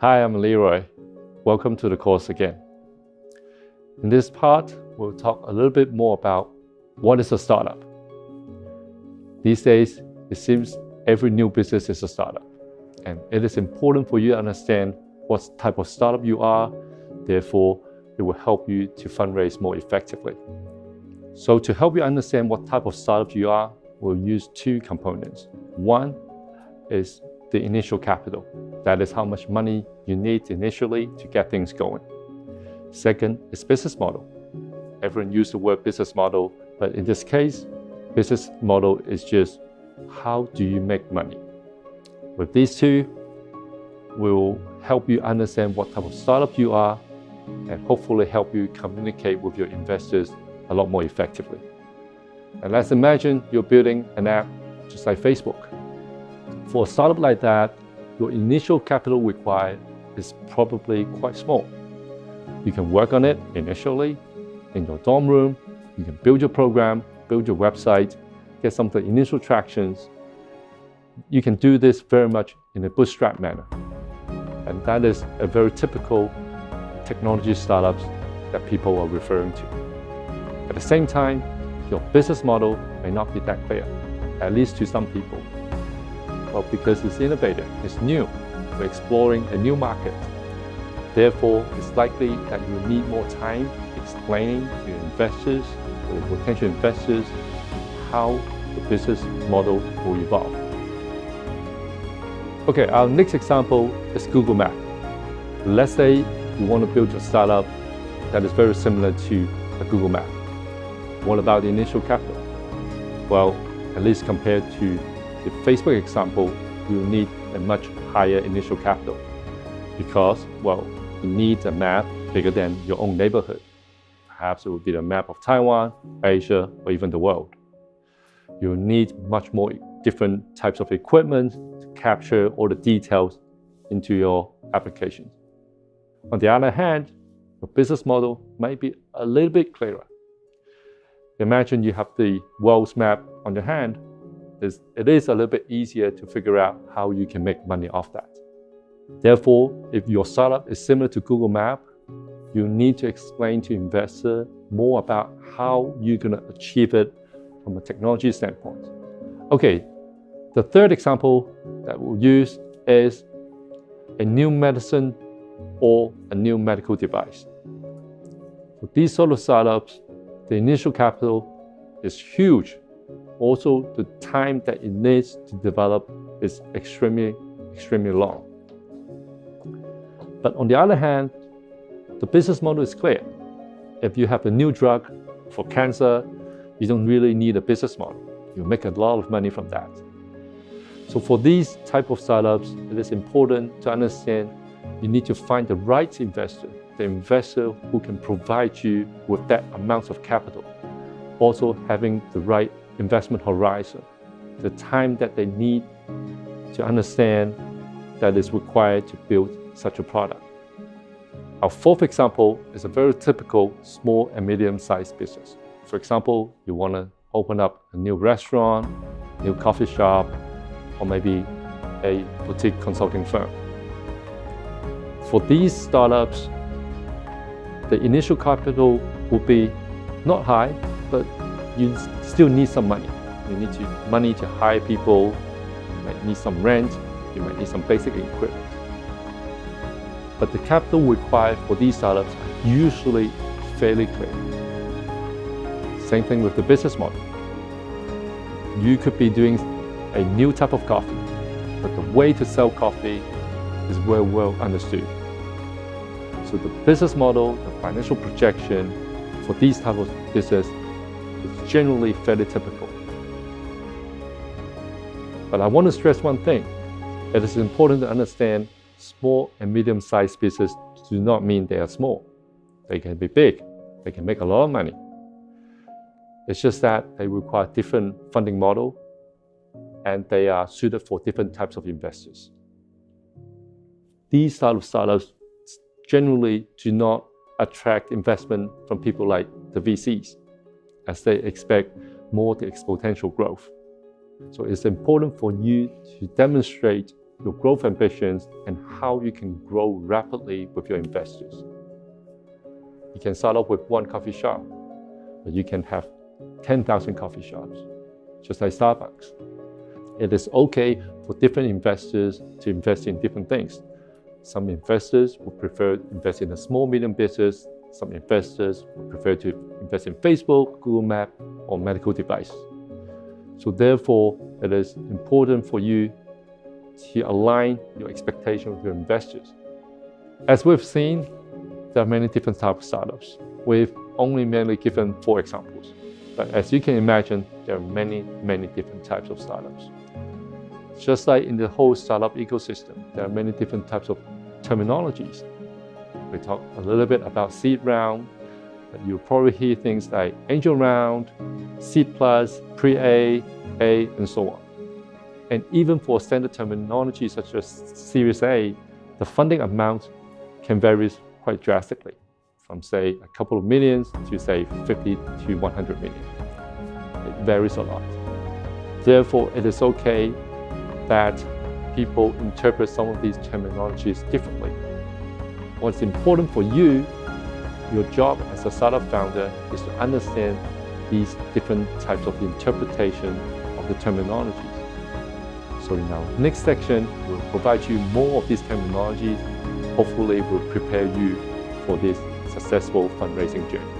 Hi, I'm Leroy. Welcome to the course again. In this part, we'll talk a little bit more about what is a startup. These days, it seems every new business is a startup, and it is important for you to understand what type of startup you are. Therefore, it will help you to fundraise more effectively. So to help you understand what type of startup you are, we'll use two components. One is the initial capital. That is how much money you need initially to get things going. Second is business model. Everyone uses the word business model, but in this case, business model is just how do you make money. With these two, we'll help you understand what type of startup you are and hopefully help you communicate with your investors a lot more effectively. And let's imagine you're building an app just like Facebook. For a startup like that, your initial capital required is probably quite small. You can work on it initially in your dorm room. You can build your program, build your website, get some of the initial tractions. You can do this very much in a bootstrap manner. And that is a very typical technology startups that people are referring to. At the same time, your business model may not be that clear, at least to some people. Well, because it's innovative, it's new, we're exploring a new market. Therefore, it's likely that you need more time explaining to your investors or potential investors how the business model will evolve. Okay, our next example is Google Maps. Let's say you want to build a startup that is very similar to a Google Map. What about the initial capital? Well, at least compared to the Facebook example, you'll need a much higher initial capital because, well, you need a map bigger than your own neighborhood. Perhaps it would be the map of Taiwan, Asia, or even the world. You'll need much more different types of equipment to capture all the details into your application. On the other hand, your business model might be a little bit clearer. Imagine you have the world's map on your hand. It is a little bit easier to figure out how you can make money off that. Therefore, if your startup is similar to Google Maps, you need to explain to investors more about how you're going to achieve it from a technology standpoint. Okay, the third example that we'll use is a new medicine or a new medical device. For these sort of startups, the initial capital is huge. Also, the time that it needs to develop is extremely long. But on the other hand, the business model is clear. If you have a new drug for cancer, you don't really need a business model. You make a lot of money from that. So for these type of startups, it is important to understand you need to find the right investor, the investor who can provide you with that amount of capital. Also having the right investment horizon, the time that they need to understand that is required to build such a product. Our fourth example is a very typical small and medium-sized business. For example, you want to open up a new restaurant, new coffee shop, or maybe a boutique consulting firm. For these startups, the initial capital will be not high, but you still need some money. You need money to hire people, you might need some rent, you might need some basic equipment. But the capital required for these startups are usually fairly clear. Same thing with the business model. You could be doing a new type of coffee, but the way to sell coffee is well understood. So the business model, the financial projection for these type of business is generally fairly typical. But I want to stress one thing. It is important to understand small and medium-sized businesses do not mean they are small. They can be big. They can make a lot of money. It's just that they require different funding model and they are suited for different types of investors. These type of startups generally do not attract investment from people like the VCs, as they expect more the exponential growth. So it's important for you to demonstrate your growth ambitions, and how you can grow rapidly with your investors. You can start off with one coffee shop, but you can have 10,000 coffee shops, just like Starbucks. It is okay for different investors to invest in different things. Some investors would prefer to invest in a small, medium business. Some investors would prefer to invest in Facebook, Google Maps, or medical devices. So therefore, it is important for you to align your expectations with your investors. As we've seen, there are many different types of startups. We've only mainly given 4 examples. But as you can imagine, there are many, many different types of startups. Just like in the whole startup ecosystem, there are many different types of terminologies. We talk a little bit about seed round, but you'll probably hear things like angel round, seed plus, pre-A, A, and so on. And even for standard terminology such as Series A, the funding amount can vary quite drastically, from say a couple of millions to say 50 to 100 million. It varies a lot. Therefore, it is okay that people interpret some of these terminologies differently. What's important for you, your job as a startup founder, is to understand these different types of interpretation of the terminologies. So in our next section, we'll provide you more of these terminologies. Hopefully, we'll prepare you for this successful fundraising journey.